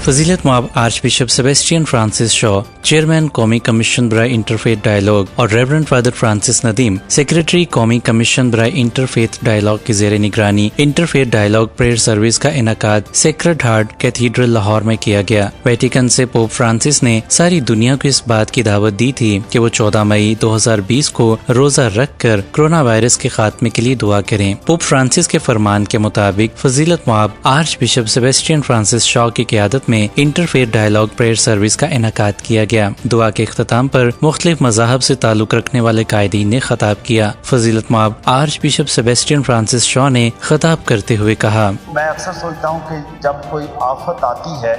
फजीलत मआब archbishop Sebastian Francis Shaw, chairman कौमी कमीशन बराए इंटरफेथ डायलॉग और reverend father Francis Nadeem, secretary कौमी कमीशन बराए इंटरफेथ डायलॉग की ज़ेर निगरानी इंटरफेथ डायलॉग प्रेयर सर्विस का इनकाद सेक्रेड हार्ट कैथीड्रल लाहौर में किया गया। वेटिकन से पोप फ्रांसिस ने सारी दुनिया को इस बात की दावत दी थी कि वो 14 मई 2020 को रोजा रख कर कोरोना वायरस के खात्मे के लिए दुआ करें। पोप फ्रांसिस के फरमान के मुताबिक फजीलत मआब archbishop Sebastian Francis Shaw की क़यादत में इंटरफेथ डायलॉग प्रेयर सर्विस का इनकाद किया गया। दुआ के इख्तिताम पर मुख्तलिफ मज़ाहब से ताल्लुक़ रखने वाले कायदीन ने खिताब किया। फजीलत मआब archbishop Sebastian Francis Shaw ने खिताब करते हुए कहा, मैं अक्सर सोचता हूँ कि जब कोई आफत आती है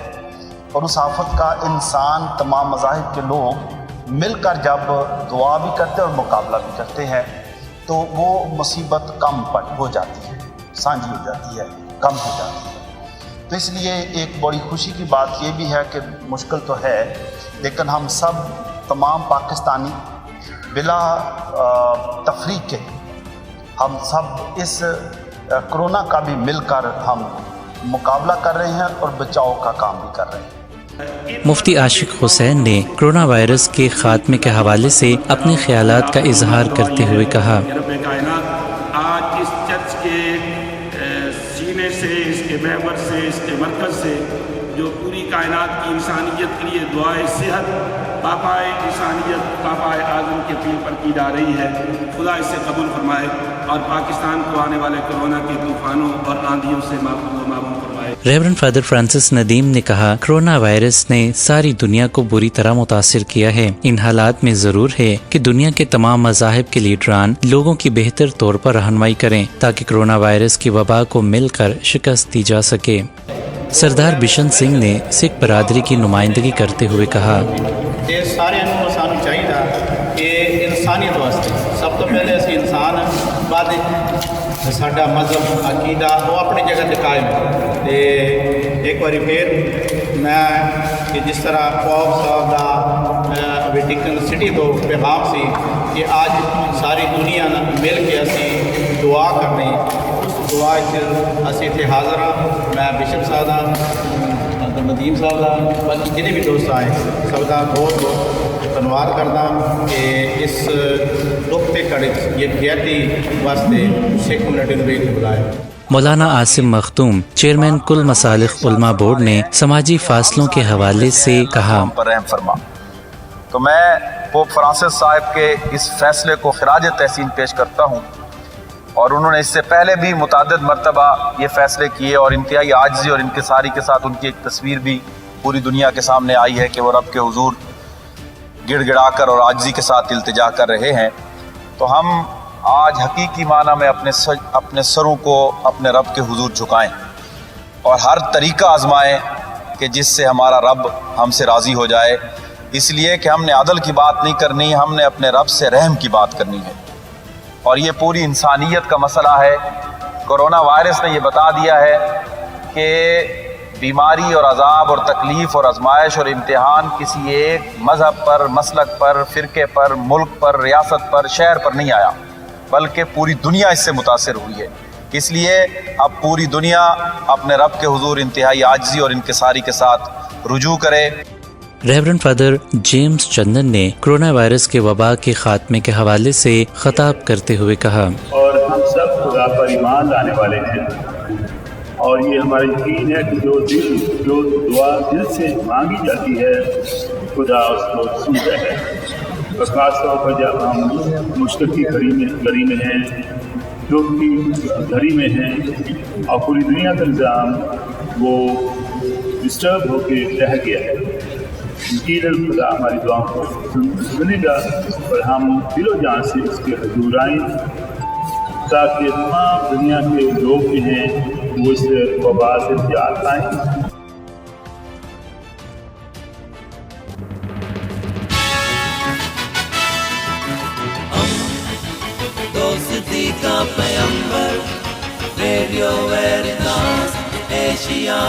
और उस आफत का इंसान तमाम मज़ाहिब के लोग मिलकर जब दुआ भी करते हैं और मुकाबला भी करते हैं तो वो मुसीबत कम हो जाती है, सांझी हो जाती है, कम हो जाती है। तो इसलिए एक बड़ी खुशी की बात ये भी है कि मुश्किल तो है लेकिन हम सब तमाम पाकिस्तानी बिला तफरीक के हम सब इस कोरोना का भी मिलकर हम मुकाबला कर रहे हैं और बचाव का काम भी कर रहे हैं। मुफ्ती आशिक हुसैन ने कोरोना वायरस के खात्मे के हवाले से अपने ख्यालात का इजहार करते हुए कहा, आज इस चर्च के सीने से, इसके महवर से, इसके मरकज़ से जो पूरी कायनात की इंसानियत के लिए दुआए सेहत पापाए इंसानियत पापाए आज़म के पीर पर की जा रही है, खुदा इससे कबूल फरमाए और पाकिस्तान को आने वाले कोरोना के तूफानों और आंधियों से मामूम फरमाए। रेवरेंड फादर फ्रांसिस नदीम ने कहा, कोरोना वायरस ने सारी दुनिया को बुरी तरह मुतासिर किया है। इन हालात में जरूर है कि दुनिया के तमाम मज़ाहिब के लीडरान लोगों की बेहतर तौर पर रहनुमाई करें ताकि कोरोना वायरस की वबा को मिलकर शिकस्त दी जा सके। सरदार बिशन सिंह ने सिख बरादरी की नुमाइंदगी करते हुए कहा, ये सारे सानू चाहिए कि इंसानियत वास्ते सब तो पहले असी इंसान बाद साडा मजहब अकीदा वो अपनी जगह ते कायम ते एक बारी फिर मैं कि जिस तरह पॉप साहब का वेटिकन सिटी तो पैगाम सी कि आज सारी दुनिया मिल के असी दुआ करनी, उस दुआ असी इत्थे हाज़र हाँ। मैं बिशप साहब का नदीम साहब का बाकी जिन्हें भी दोस्त आए सब का बहुत बहुत धन्यवाद करदा कि इस दुख के घड़े ये बेहती वास्ते सिख कम्युनिटी ने बुलाया। मौलाना आसिम मखदूम, चेयरमैन कुल मसालिक उलमा बोर्ड ने समाजी फासलों के हवाले से कहा, तो मैं पोप फ्रांसिस साहब के इस फैसले को खिराज तहसीन पेश करता हूँ और उन्होंने इससे पहले भी मुतअद्दिद मरतबा ये फैसले किए और इंतहाई आजिज़ी और इंकिसारी के साथ उनकी एक तस्वीर भी पूरी दुनिया के सामने आई है कि वो रब के हुजूर गिड़गिड़ा कर और आजिज़ी के साथ इल्तिजा कर रहे हैं। तो हम आज हकीकी माना में अपने सरों को अपने रब के हुजूर झुकाएं और हर तरीका आजमाएं कि जिससे हमारा रब हमसे राज़ी हो जाए, इसलिए कि हमने अदल की बात नहीं करनी, हमने अपने रब से रहम की बात करनी है। और ये पूरी इंसानियत का मसला है। कोरोना वायरस ने ये बता दिया है कि बीमारी और अजाब और तकलीफ़ और आजमाइश और इम्तिहान किसी एक मज़हब पर, मसलक पर, फ़िरके पर, मुल्क पर, रियासत पर, शहर पर नहीं आया, बल्कि पूरी दुनिया इससे मुतासिर हुई है। इसलिए अब पूरी दुनिया अपने रब के हुजूर इंतहाई आजिज़ी और इंकिसारी के साथ रुजू करे। रेवरेंड फादर जेम्स चंदन ने कोरोना वायरस के वबा के खात्मे के हवाले से खिताब करते हुए कहा, और हम सब खुदा पर ईमान लाने वाले हैं और ये हमारा यकीन है कि जो दुआ दिल से मांगी जाती है खुदा उसको सुनता है। और ख़ास तौर पर जब हम मुश्किल की घड़ी में हैं, दुख की घड़ी में हैं और पूरी दुनिया का निज़ाम वो डिस्टर्ब होके रह गया है, यकीनन खुदा हमारी दुआओं को सुनेगा और हम दिलो जान से इसके हुजूर आएँ ताकि तमाम दुनिया के लोग जो हैं वो इस वबा से निजात पाएँ। दोस्ती का पैगंबर रेडियो वेरिटास एशिया।